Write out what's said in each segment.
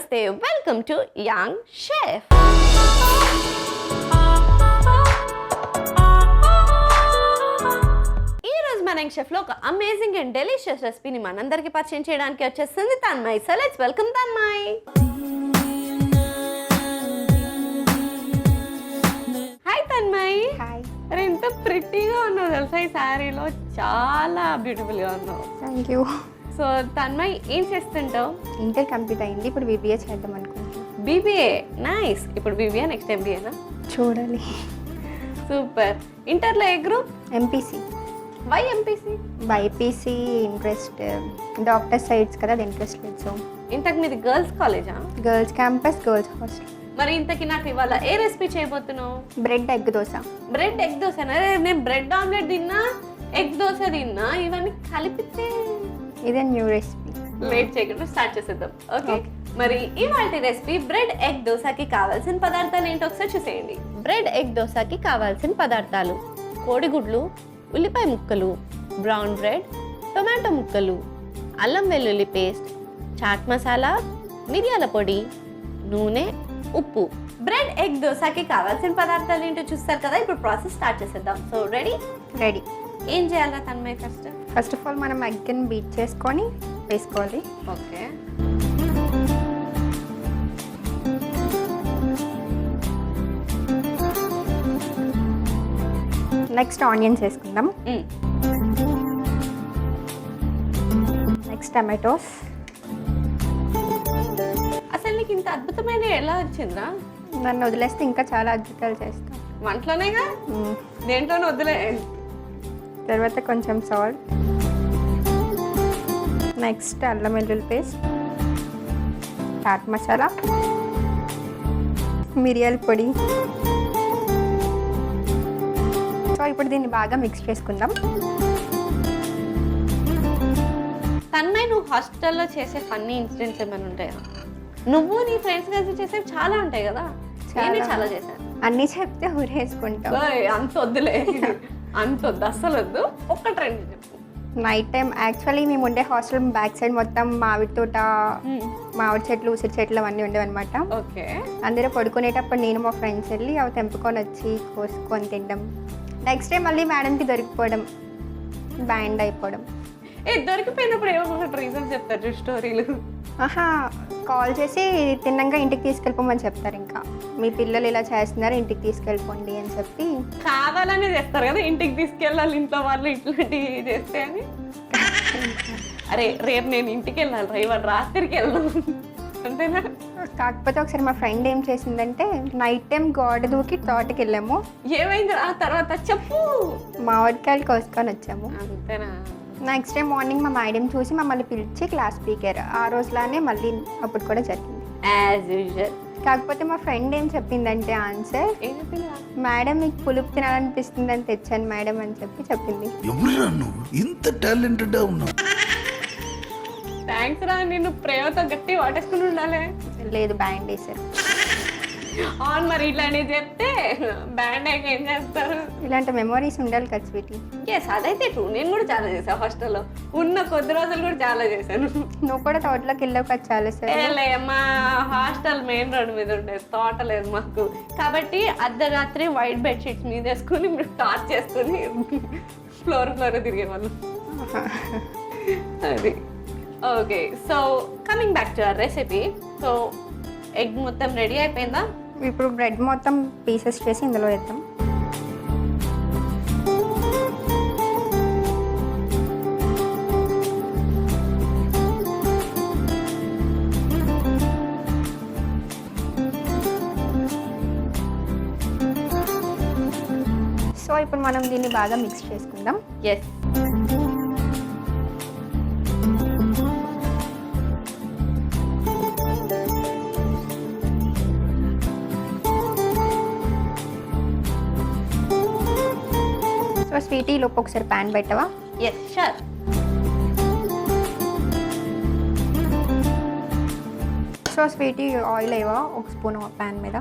నమస్తే, welcome to young chef. ఈరోజు మన యంగ్ షెఫ్లో ఒక అమేజింగ్ అండ్ డెలిషియస్ రెసిపీని మనందరికీ పరిచయం చేయడానికి వచ్చేస్తుంది Tanmay. So let's welcome Tanmay. Hi Tanmay. Hi. అరే ఎంత ప్రిటీగా ఉన్నావు తెలుసా, ఈ శారీలో చాలా బ్యూటిఫుల్గా ఉన్నావు. Thank you. సో తన్మయ్ ఏం చేస్తుంటావు? ఇంటర్ కంప్లీట్ అయింది, ఇప్పుడు బీబీఏ చేద్దాం అనుకుంటున్నాను. BBA, nice. ఇప్పుడు బీబీఏ నెక్స్ట్ ఎంబీఏనా? చూడాలి. సూపర్. ఇంటర్లో ఏ group? MPC. Why MPC? BiPC interest, doctor sides కదా, అది ఇంట్రెస్ట్ లేదు. సో ఇంతకు మీది గర్ల్స్ కాలేజా? Girls campus, girls hostel. మరి ఇంతకి నాకు ఇవాళ ఏ రెసిపీ చేయబోతున్నావు? Bread egg dosa. Bread egg dosa? నేను బ్రెడ్ ఆమ్లెట్ తిన్నా, ఎగ్ దోశ తిన్నా, ఇవన్నీ కలిపితే ఇదే న్యూ రెసిపీ. లేట్ చేయకుండా స్టార్ట్ చేసేద్దాం. ఓకే. మరి ఇవాళ రెసిపీ బ్రెడ్ ఎగ్ దోశకి కావాల్సిన పదార్థాలు ఏంటో ఒకసారి చూసేయండి. బ్రెడ్ ఎగ్ దోశకి కావాల్సిన పదార్థాలు: కోడిగుడ్లు, ఉల్లిపాయ ముక్కలు, బ్రౌన్ బ్రెడ్, టొమాటో ముక్కలు, అల్లం వెల్లుల్లి పేస్ట్, చాట్ మసాలా, మిరియాల పొడి, నూనె, ఉప్పు. బ్రెడ్ ఎగ్ దోశకి కావాల్సిన పదార్థాలు ఏంటో చూస్తారు కదా, ఇప్పుడు ప్రాసెస్ స్టార్ట్ చేసేద్దాం. So ready? రెడీ. ఏం చేయాలా తన్మయ్? ఫస్ట్ ఆఫ్ ఆల్ మనం ఎగ్ని బీట్ చేసుకొని వేసుకోవాలి. ఓకే. నెక్స్ట్ ఆనియన్స్ వేసుకుందాం. Next tomatoes. అసలు నీకు ఇంత అద్భుతమైన ఎలా వచ్చిందిరా? నన్ను వదిలేస్తే ఇంకా చాలా అద్భుతాలు చేస్తాం. వంటలోనేగా, దేంట్లోనే వదిలే. తర్వాత కొంచెం సాల్ట్, నెక్స్ట్ అల్లం వెల్లుల్లి పేస్ట్, చాట్ మసాలా, మిరియాల పొడి. సో ఇప్పుడు దీన్ని బాగా మిక్స్ చేసుకుందాం. తన్మయ్, నువ్వు హాస్టల్లో చేసే ఫన్నీ ఇన్సిడెంట్స్ ఏమైనా ఉంటాయా? నువ్వు నీ ఫ్రెండ్స్ కలిసి చేసే చాలా ఉంటాయి కదా. నేను చాలా చేశాను. అన్నీ చెప్తే ఊరేసుకుంటాం. అంత వద్దులే, అంత వద్దు, అస్సలు వద్దు. ఒక్క ట్రెండ్ చెప్పు. నైట్ టైం యాక్చువల్లీ మేము ఉండే హాస్టల్ బ్యాక్ సైడ్ మొత్తం మామిడి తోట, మామిడి చెట్లు, ఉసిరి చెట్లు అవన్నీ ఉండేవన్నమాట. ఓకే. అందరూ పడుకునేటప్పుడు నేను మా ఫ్రెండ్స్ వెళ్ళి అవి తెంపుకొని వచ్చి కోసుకొని తినడం. నెక్స్ట్ డే మళ్ళీ మేడంకి దొరికిపోవడం, బ్యాండ్ అయిపోవడం. దొరికిపోయినప్పుడు ఏమో ఒకటి రీజన్ చెప్తారు స్టోరీలు. కాల్ చేసి తిన్నాక ఇంటికి తీసుకెళ్ళిపోమని చెప్తారు. ఇంకా మీ పిల్లలు ఇలా చేస్తున్నారు, ఇంటికి తీసుకెళ్ళిపోండి అని చెప్పి. కావాలనే చేస్తారు కదా, ఇంటికి తీసుకెళ్ళాలి ఇంట్లో వాళ్ళు ఇట్లాంటివి చేస్తే అని. అరే రేపు నేను ఇంటికి వెళ్ళాలి, ఇవాళ రాత్రికి వెళ్దాం అంతేనా? కాకపోతే ఒకసారి మా ఫ్రెండ్ ఏం చేసిందంటే, నైట్ టైం గోడ దూకి తోటకి వెళ్ళాము. ఏమైంది ఆ తర్వాత చెప్పు. మామిడికాయలు కోసుకొని వచ్చాము. అంతేనా? నెక్స్ట్ డే మార్నింగ్ మా మేడం చూసి మమ్మల్ని పిలిచి క్లాస్ స్పీకర్. ఆ రోజులానే మళ్ళీ అప్పుడు కూడా జరిగింది యాజ్ యూజువల్. కాకపోతే మా ఫ్రెండ్ ఏం చెప్పిందంటే ఆన్సర్, మేడం మీకు పులుపు తినాలనిపిస్తుంది అని తెచ్చాను మేడం అని చెప్పింది. ఇంత టాలెంటెడ్ ఉన్నావు. థ్యాంక్స్ రా, నిన్ను ప్రేమతో గట్టి వాటేసుకుని ఉండాలి. లేదు, బ్యాండ్ వేసారు. అవును, మరి ఇట్లాంటివి చెప్తే బ్యాండ్ అయ్యాక ఏం చేస్తారు? ఇలాంటి మెమోరీస్ ఉండాలి కదా స్వీటీ. ఎస్, అదైతే ట్రూ. నేను కూడా చాలా చేశాను హాస్టల్లో. ఉన్న కొద్ది రోజులు కూడా చాలా చేశాను. నువ్వు కూడా తోటలోకి వెళ్ళావు కదా చాలా సార్. మా హాస్టల్ మెయిన్ రోడ్ మీద ఉండేది, తోట లేదు మాకు. కాబట్టి అర్ధరాత్రి వైట్ బెడ్షీట్స్ మీద వేసుకుని టార్చ్ చేసుకుని ఫ్లోర్ తిరిగేవాళ్ళు. అది okay. So coming back to our recipe. So egg మొత్తం రెడీ అయిపోయిందా? ఇప్పుడు బ్రెడ్ మొత్తం పీసెస్ చేసి ఇందులో వేద్దాం. సో ఇప్పుడు మనం దీన్ని బాగా మిక్స్ చేసుకుందాం. ఎస్. సో స్వీటీ లోపు ఒకసారి ప్యాన్ పెట్టవా? Yes sure. So sweetie oil అయ్యవా ఒక స్పూన్ ప్యాన్ మీద.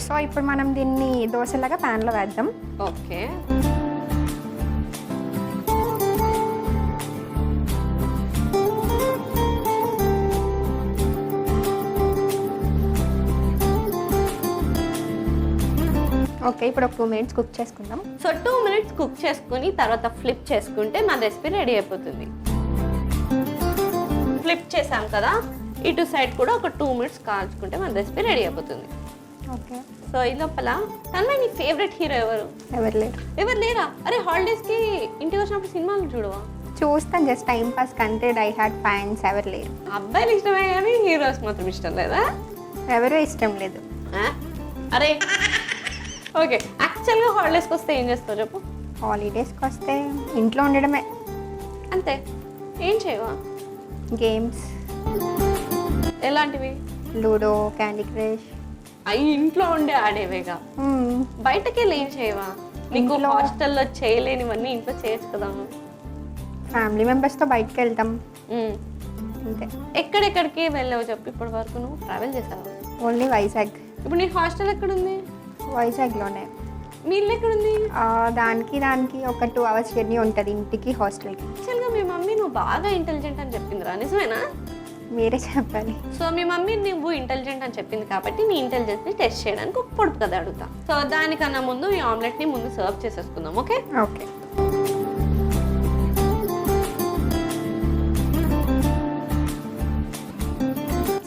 సో ఇప్పుడు మనం దీన్ని దోశలాగా ప్యాన్లో వేద్దాం. ఓకే. ఓకే, ఇప్పుడు ఒక 2 minutes కుక్ చేసుకుందాం. సో 2 minutes కుక్ చేసుకుని తర్వాత ఫ్లిప్ చేసుకుంటే మన రెసిపీ రెడీ అయిపోతుంది. ఫ్లిప్ చేసాం కదా, ఇటు సైడ్ కూడా ఒక 2 minutes కాల్చుకుంటే మన రెసిపీ రెడీ అయిపోతుంది. ఓకే, సో ఈ లోపల తన్మయ్ నీ ఫేవరెట్ హీరో ఎవరు? ఎవరు లేరు. ఎవరు లేరా? అరే హాలిడేస్కి ఇంటికి వచ్చినప్పుడు సినిమాలు చూడవా? చూస్తాను, జస్ట్ టైం పాస్ కంటే డై హార్ట్ ఫ్యాన్స్ ఎవరు లేరు. అబ్బాయిలు ఇష్టమే కానీ హీరోస్ మాత్రం ఇష్టం లేదా? ఎవరు ఇష్టం లేదు. ఆ? అరే ఓకే, యాక్చువల్గా హాలిడేస్కి వస్తే ఏం చేస్తావు చెప్పు? హాలిడేస్కి వస్తే ఇంట్లో ఉండడమే. అంతే, ఏం చేయవా? గేమ్స్, ఎలాంటివి? Ludo, candy crush. అవి ఇంట్లో ఉండే ఆడేవేగా, బయటకి వెళ్ళి ఏం చేయవా? నీకు ఇంట్లో- హాస్టల్లో చేయలేనివన్నీ ఇంట్లో చేయొచ్చు కదా. ఫ్యామిలీ మెంబర్స్తో బయటకు వెళ్తాం ఉమ్. అంతే. ఎక్కడెక్కడికి వెళ్ళావు చెప్పు ఇప్పటి వరకు? నువ్వు ట్రావెల్ చేసావు. ఓన్లీ వైజాగ్. ఇప్పుడు నీ హాస్టల్ ఎక్కడుంది? వైజాగ్లోనే. మీ ఇల్లు ఎక్కడుంది? దానికి ఒక 2 hours జర్నీ ఉంటుంది ఇంటికి హాస్టల్కి. యాక్చువల్గా మీ మమ్మీ నువ్వు బాగా ఇంటెలిజెంట్ అని చెప్పిందిరా, నిజమేనా? మీరే చెప్పాలి. సో మీ మమ్మీ నువ్వు ఇంటెలిజెంట్ అని చెప్పింది కాబట్టి నీ ఇంటెలిజెన్స్ని టెస్ట్ చేయడానికి ఒక పొడుపు కథ అడుగుతా. సో దానికన్నా ముందు ఈ ఆమ్లెట్ని ముందు సర్వ్ చేసేసుకుందాం. Okay okay,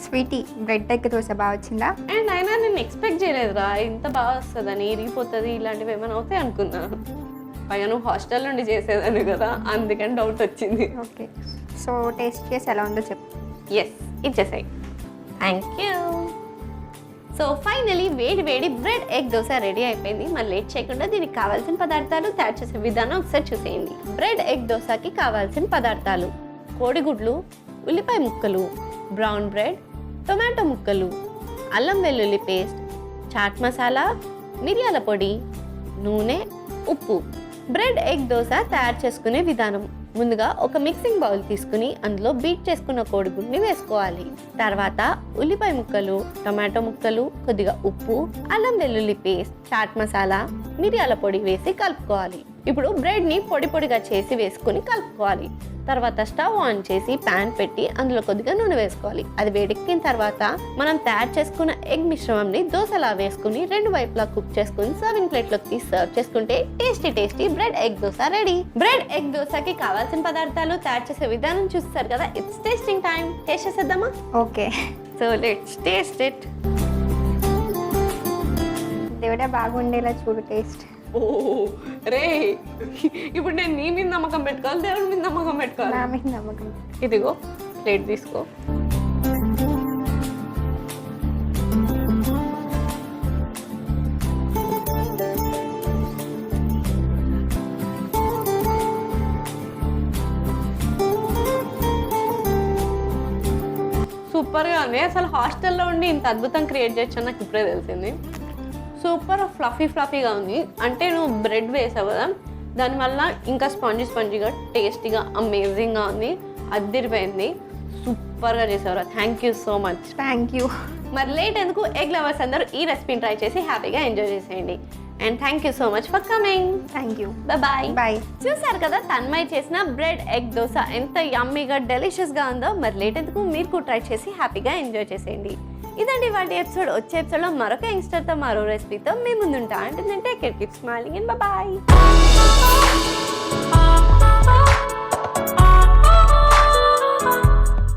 sweety bread egg dosa బాగా వచ్చిందా? అండ్ అయినా నేను ఎక్స్పెక్ట్ చేయలేదురా ఇంత బాగా వస్తుందని, ఇరిగిపోతుంది ఇలాంటివి ఏమైనా అవుతాయి అనుకున్నా. పైగా నువ్వు హాస్టల్ నుండి చేసేదాన్ని కదా, అందుకని డౌట్ వచ్చింది. ఓకే, సో టేస్ట్ చేసి ఎలా ఉందో చెప్పు. ఎస్, ఇచ్చేసాయి. Thank you. సో ఫైనలీ వేడి వేడి బ్రెడ్ ఎగ్ దోశ రెడీ అయిపోయింది. మరి లేట్ చేయకుండా దీనికి కావాల్సిన పదార్థాలు తయారు చేసే విధానం ఒకసారి చూసేయండి. బ్రెడ్ ఎగ్ దోశకి కావాల్సిన పదార్థాలు: కోడిగుడ్లు, ఉల్లిపాయ ముక్కలు, బ్రౌన్ బ్రెడ్, టొమాటో ముక్కలు, అల్లం వెల్లుల్లి పేస్ట్, చాట్ మసాలా, మిరియాల పొడి, నూనె, ఉప్పు. బ్రెడ్ ఎగ్ దోశ తయారు చేసుకునే విధానం: ముందుగా ఒక మిక్సింగ్ బౌల్ తీసుకుని అందులో బీట్ చేసుకున్న కోడిగుడ్ని వేసుకోవాలి. తర్వాత ఉల్లిపాయ ముక్కలు, టమాటో ముక్కలు, కొద్దిగా ఉప్పు, అల్లం వెల్లుల్లి పేస్ట్, చాట్ మసాలా, మిరియాల పొడి వేసి కలుపుకోవాలి. ఇప్పుడు బ్రెడ్ని పొడి పొడిగా చేసి వేసుకుని కలుపుకోవాలి. తర్వాత స్టవ్ ఆన్ చేసి ప్యాన్ పెట్టి అందులో కొద్దిగా నూనె వేసుకోవాలి. అది వేడెక్కిన తర్వాత మనం తయారు చేసుకున్న ఎగ్ మిశ్రమంని దోశలా వేసుకుని 2 వైపులా కుక్ చేసుకుని సర్వింగ్ ప్లేట్లోకి తీసి సర్వ్ చేసుకుంటే tasty tasty bread egg dosa ready. Bread egg దోశకి కావాల్సిన పదార్థాలు తయారు చేసే విధానం చూస్తారు కదా. It's tasting time. టేస్ట్ చేసేద్దామా? Okay, so let's taste it. దేవుడే బాగుండేలా చూడు టేస్ట్. ఓ రే, ఇప్పుడు నేను నీ మీద నమ్మకం పెట్టుకోవాలి, దేవుడి మీద నమ్మకం పెట్టుకోవాలి? నా మీద నమ్మకం. ఇదిగో ప్లేట్ తీసుకో. సూపర్గా ఉంది. అసలు హాస్టల్లో ఉండి ఇంత అద్భుతం క్రియేట్ చేయొచ్చు నాకు ఇప్పుడే తెలిసింది. సూపర్ ఫ్లఫీగా ఉంది. అంటే నువ్వు బ్రెడ్ వేసావు కదా, దానివల్ల ఇంకా స్పాంజీగా టేస్టీగా అమేజింగ్గా ఉంది. అదిరిపోయింది. సూపర్గా చేసావురా. Thank you so much. Thank you. మరి లేట్ ఎందుకు, ఎగ్ లవర్స్ అందరూ ఈ రెసిపీని ట్రై చేసి హ్యాపీగా ఎంజాయ్ చేసేయండి. And thank you so much for coming. Thank you. Bye. Bye. చూసారు కదా తన్మయ్ చేసిన బ్రెడ్ ఎగ్ దోశ ఎంత యమ్మీగా డెలిషియస్గా ఉందో. మరి లేట్ ఎందుకు, మీరు కూడా ట్రై చేసి హ్యాపీగా ఎంజాయ్ చేసేయండి. ఇదండి వాటి ఎపిసోడ్. వచ్చే ఎపిసోడ్లో మరొక యంగ్స్టర్తో మరో రెసిపీతో మీ ముందుంటా. అంటే take care, keep smiling and bye.